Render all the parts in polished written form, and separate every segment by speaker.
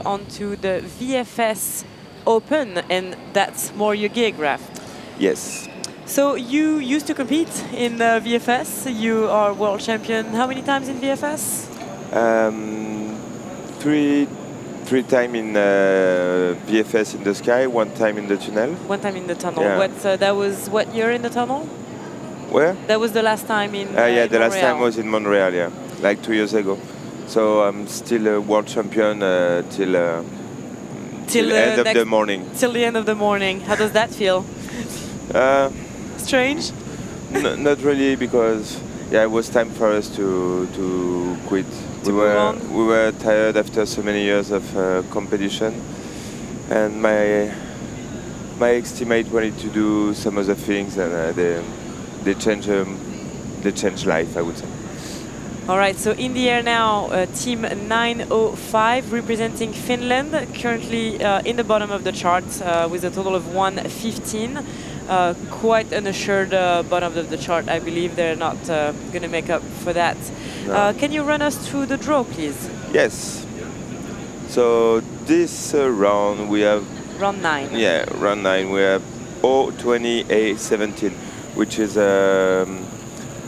Speaker 1: onto the VFS Open, and that's more your gig, Raf.
Speaker 2: Yes.
Speaker 1: So you used to compete in VFS. You are world champion. How many times in VFS?
Speaker 2: Three time in VFS in the sky, one time in the tunnel.
Speaker 1: One time in the tunnel.
Speaker 2: Yeah.
Speaker 1: That was what year in the tunnel?
Speaker 2: Where?
Speaker 1: That was the last time in
Speaker 2: yeah,
Speaker 1: in
Speaker 2: the last
Speaker 1: Montreal.
Speaker 2: time was in Montreal, yeah, like 2 years ago. So I'm still a world champion till end of the morning.
Speaker 1: Till the end of the morning. How does that feel? Strange?
Speaker 2: Not really, because yeah, it was time for us to quit. We were tired after so many years of competition, and my ex-teammate wanted to do some other things, and they changed life, I would say.
Speaker 1: All right, so in the air now, team 905 representing Finland, currently in the bottom of the chart with a total of 115. Quite an assured bottom of the chart. I believe they're not going to make up for that.
Speaker 2: No.
Speaker 1: Can you run us through the draw, please?
Speaker 2: Yes. So this round we have...
Speaker 1: Round 9.
Speaker 2: Yeah, round 9. We have O20A17, which is a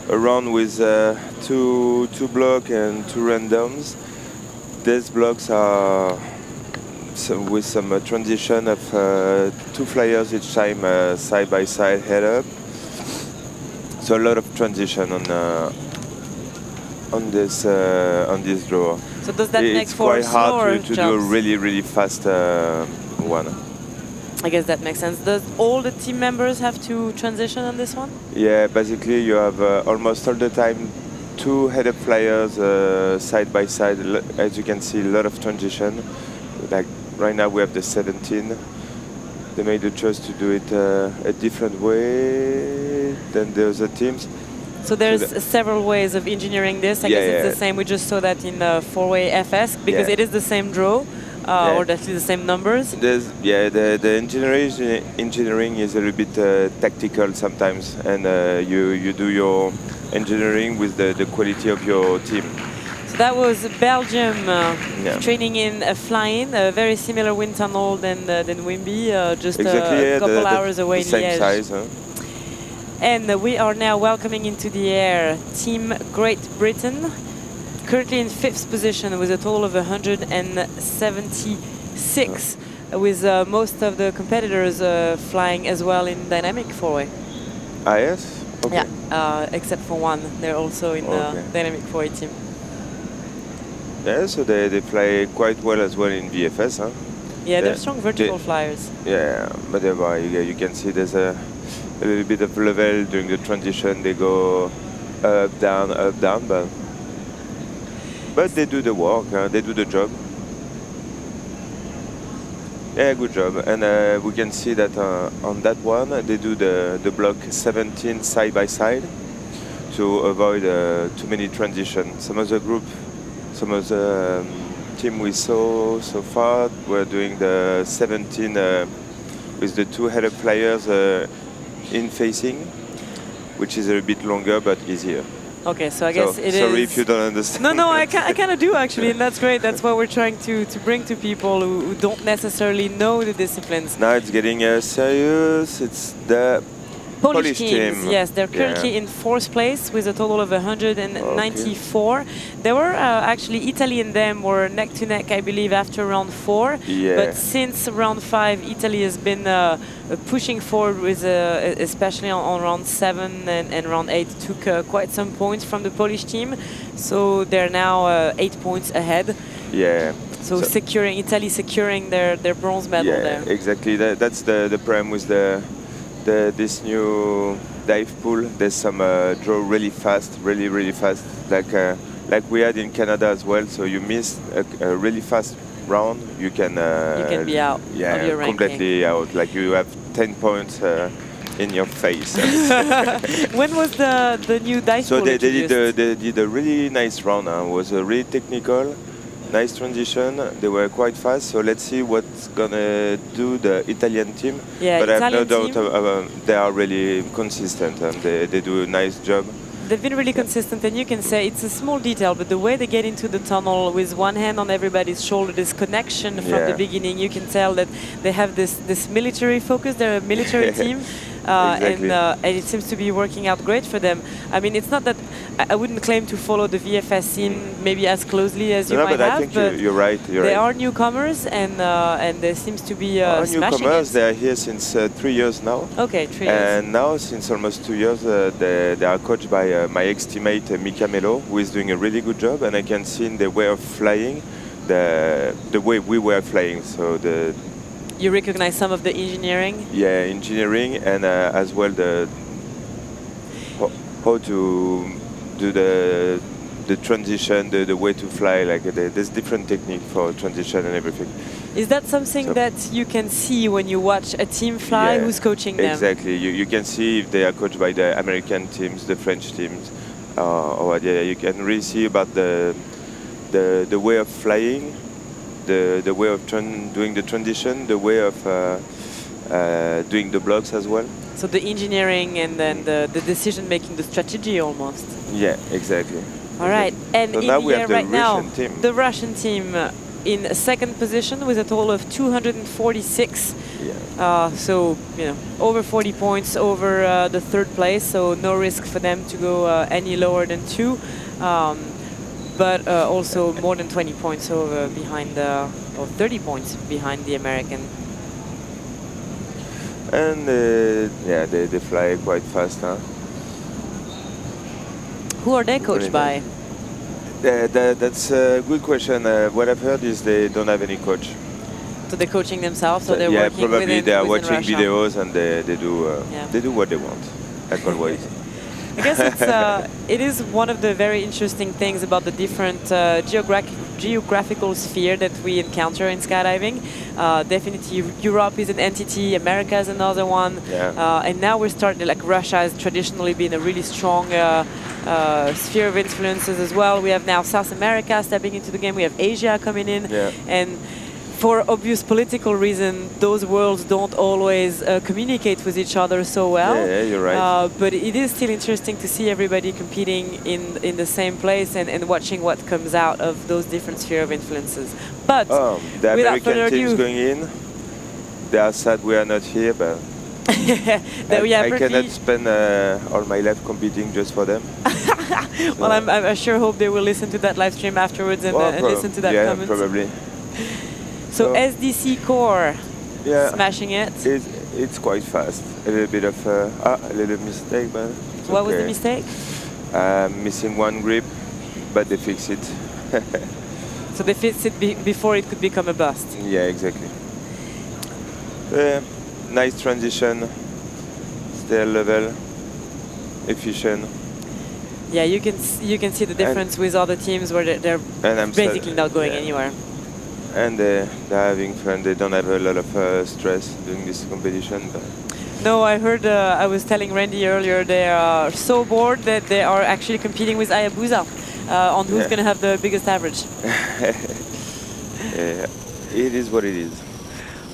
Speaker 2: round with two blocks and 2 randoms. These blocks are with some transition of 2 flyers each time, side by side, head up. So a lot of transition on this draw.
Speaker 1: So does that make for
Speaker 2: quite hard to do a
Speaker 1: jumps?
Speaker 2: really fast one.
Speaker 1: I guess that makes sense. Does all the team members have to transition on this one?
Speaker 2: Yeah, basically you have almost all the time 2 head-up flyers side by side. As you can see, a lot of transition. Like right now we have the 17. They made the choice to do it a different way than the other teams.
Speaker 1: So there's several ways of engineering this. I guess it's the same. We just saw that in the 4-way FS because it is the same draw. Or at least the same numbers.
Speaker 2: The engineering is a little bit tactical sometimes, and you do your engineering with the quality of your team.
Speaker 1: So that was Belgium training in flying, a very similar wind tunnel than Weembi, just a couple hours away in
Speaker 2: same
Speaker 1: Liège.
Speaker 2: size. Huh?
Speaker 1: And we are now welcoming into the air Team Great Britain, currently in 5th position with a total of 176, with most of the competitors flying as well in dynamic 4-way.
Speaker 2: Ah, yes? Okay.
Speaker 1: Yeah, except for one. They're also in the dynamic 4-way team.
Speaker 2: Yeah, so they fly quite well as well in VFS. Huh?
Speaker 1: Yeah, they're strong vertical flyers.
Speaker 2: Yeah, but you can see there's a little bit of level during the transition. They go up, down, but they do the work, they do the job. Yeah, good job. And we can see that on that one, they do the block 17 side by side to avoid too many transitions. Some of the team we saw so far were doing the 17 with the 2 head-up flyers in facing, which is a bit longer but easier.
Speaker 1: Okay, so I guess it is...
Speaker 2: Sorry if you don't understand.
Speaker 1: No, I kind of do actually, and that's great. That's what we're trying to bring to people who don't necessarily know the disciplines.
Speaker 2: Now it's getting serious. It's the Polish team.
Speaker 1: Yes, they're currently in 4th place with a total of 194. Okay. There were actually Italy and them were neck to neck, I believe, after round 4.
Speaker 2: Yeah.
Speaker 1: But since round 5, Italy has been pushing forward with, especially on round 7 and round 8, took quite some points from the Polish team. So they're now 8 points ahead.
Speaker 2: Yeah.
Speaker 1: So Italy securing their bronze medal there.
Speaker 2: Yeah, exactly. That's the problem with this new dive pool. There's some draw really fast, really fast, like we had in Canada as well. So you miss a really fast round, you can
Speaker 1: be out of your ranking.
Speaker 2: Completely out. Like you have 10 points in your face.
Speaker 1: When was the new dive pool introduced?
Speaker 2: They did a really nice round. It was really technical. Nice transition. They were quite fast, so let's see what's gonna do the Italian team.
Speaker 1: Yeah,
Speaker 2: but I have no
Speaker 1: Italian
Speaker 2: doubt they are really consistent and they do a nice job.
Speaker 1: they've been really consistent, and you can say it's a small detail, but the way they get into the tunnel with one hand on everybody's shoulder, this connection from the beginning, you can tell that they have this military focus. They're a military team.
Speaker 2: Exactly.
Speaker 1: And it seems to be working out great for them. I mean, it's not that I wouldn't claim to follow the VFS scene maybe as closely as you might
Speaker 2: but
Speaker 1: have.
Speaker 2: I think
Speaker 1: but
Speaker 2: you're right.
Speaker 1: They are newcomers, and there seems to be smashing
Speaker 2: newcomers.
Speaker 1: it.
Speaker 2: They are here since 3 years now.
Speaker 1: Okay, 3 years.
Speaker 2: And now, since almost 2 years, they are coached by my ex-teammate Mika Melo, who is doing a really good job. And I can see in the way of flying, the way we were flying. So
Speaker 1: you recognize some of the engineering?
Speaker 2: Yeah, engineering, and as well how to do the transition, the way to fly. Like there's different technique for transition and everything.
Speaker 1: Is that something that you can see when you watch a team fly? Who's coaching them?
Speaker 2: Exactly. You can see if they are coached by the American teams, the French teams, or you can really see about the way of flying. The way of doing the transition, the way of doing the blocks as well.
Speaker 1: So the engineering and then the decision making, the strategy almost.
Speaker 2: Yeah, exactly.
Speaker 1: All right, and
Speaker 2: so
Speaker 1: in
Speaker 2: now
Speaker 1: the
Speaker 2: we
Speaker 1: air
Speaker 2: have the
Speaker 1: right now,
Speaker 2: Russian team.
Speaker 1: the Russian team in second position with a total of 246.
Speaker 2: Yeah.
Speaker 1: So over 40 points over the third place. So no risk for them to go any lower than 2. But also more than 20 points over behind, or 30 points behind the American.
Speaker 2: And they fly quite fast, huh?
Speaker 1: Who are they coached by?
Speaker 2: That's a good question. What I've heard is they don't have any coach.
Speaker 1: So they're coaching themselves, or they're working
Speaker 2: probably
Speaker 1: within,
Speaker 2: they are
Speaker 1: within
Speaker 2: watching
Speaker 1: Russia?
Speaker 2: videos and they do what they want, like always.
Speaker 1: I guess it is one of the very interesting things about the different geographical sphere that we encounter in skydiving. Definitely Europe is an entity, America is another one, and now we're starting, like Russia has traditionally been a really strong sphere of influences as well. We have now South America stepping into the game, we have Asia coming in, and for obvious political reason, those worlds don't always communicate with each other so well.
Speaker 2: Yeah, you're right.
Speaker 1: But it is still interesting to see everybody competing in the same place and watching what comes out of those different sphere of influences. But
Speaker 2: the American team's going in. They are sad we are not here, but I cannot spend all my life competing just for them.
Speaker 1: Well, I sure hope they will listen to that live stream afterwards and listen to that comment.
Speaker 2: Yeah, probably.
Speaker 1: So SDC core, smashing it.
Speaker 2: It's quite fast. A little bit of a little mistake, but
Speaker 1: what was the mistake?
Speaker 2: Missing one grip, but they fix it.
Speaker 1: So they fixed it before it could become a bust.
Speaker 2: Yeah, exactly. Nice transition, stay level, efficient.
Speaker 1: Yeah, you can see the difference with other teams where they're basically not going anywhere.
Speaker 2: And they're having fun. They don't have a lot of stress during this competition. But
Speaker 1: no, I heard, I was telling Randy earlier, they are so bored that they are actually competing with Hayabusa on who's going to have the biggest average.
Speaker 2: It is what it is.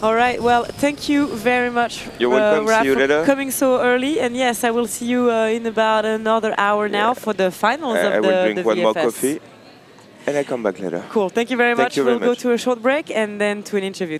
Speaker 1: All right, well, thank you very much,
Speaker 2: You're welcome.
Speaker 1: Raph,
Speaker 2: see you later.
Speaker 1: for coming so early. And yes, I will see you in about another hour now for the finals of the VFS.
Speaker 2: I will drink one more coffee and I come back later.
Speaker 1: Cool, thank you very much.
Speaker 2: We'll
Speaker 1: go to a short break and then to an interview.